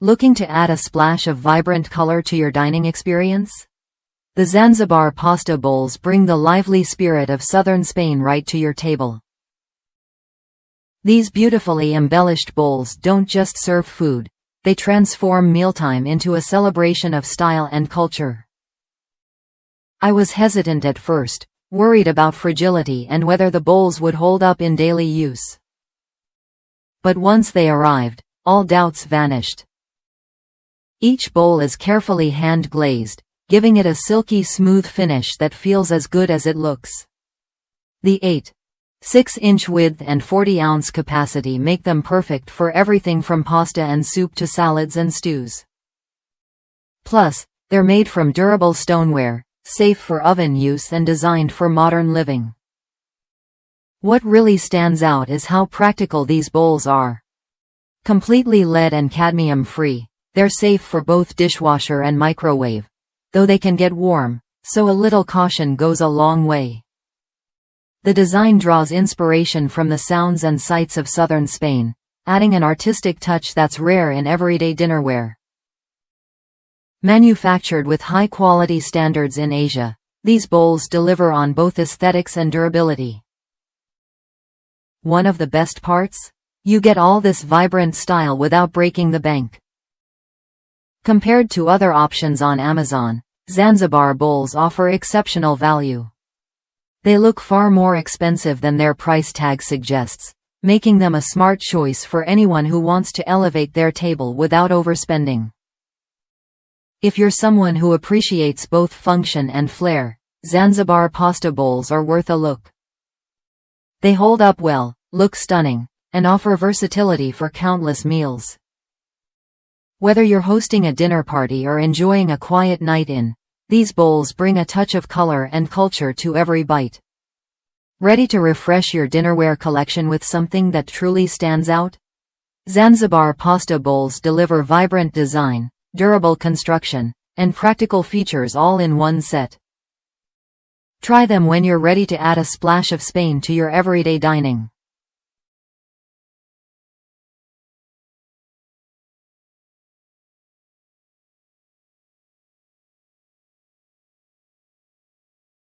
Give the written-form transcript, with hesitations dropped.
Looking to add a splash of vibrant color to your dining experience? The Zanzibar pasta bowls bring the lively spirit of southern Spain right to your table. These beautifully embellished bowls don't just serve food, they transform mealtime into a celebration of style and culture. I was hesitant at first, worried about fragility and whether the bowls would hold up in daily use. But once they arrived, all doubts vanished. Each bowl is carefully hand-glazed, giving it a silky smooth finish that feels as good as it looks. The 8.6-inch width and 40-ounce capacity make them perfect for everything from pasta and soup to salads and stews. Plus, they're made from durable stoneware, safe for oven use and designed for modern living. What really stands out is how practical these bowls are. Completely lead and cadmium-free, they're safe for both dishwasher and microwave, though they can get warm, so a little caution goes a long way. The design draws inspiration from the sounds and sights of southern Spain, adding an artistic touch that's rare in everyday dinnerware. Manufactured with high-quality standards in Asia, these bowls deliver on both aesthetics and durability. One of the best parts? You get all this vibrant style without breaking the bank. Compared to other options on Amazon, Zanzibar bowls offer exceptional value. They look far more expensive than their price tag suggests, making them a smart choice for anyone who wants to elevate their table without overspending. If you're someone who appreciates both function and flair, Zanzibar pasta bowls are worth a look. They hold up well, look stunning, and offer versatility for countless meals. Whether you're hosting a dinner party or enjoying a quiet night in, these bowls bring a touch of color and culture to every bite. Ready to refresh your dinnerware collection with something that truly stands out? Zanzibar pasta bowls deliver vibrant design, durable construction, and practical features all in one set. Try them when you're ready to add a splash of Spain to your everyday dining.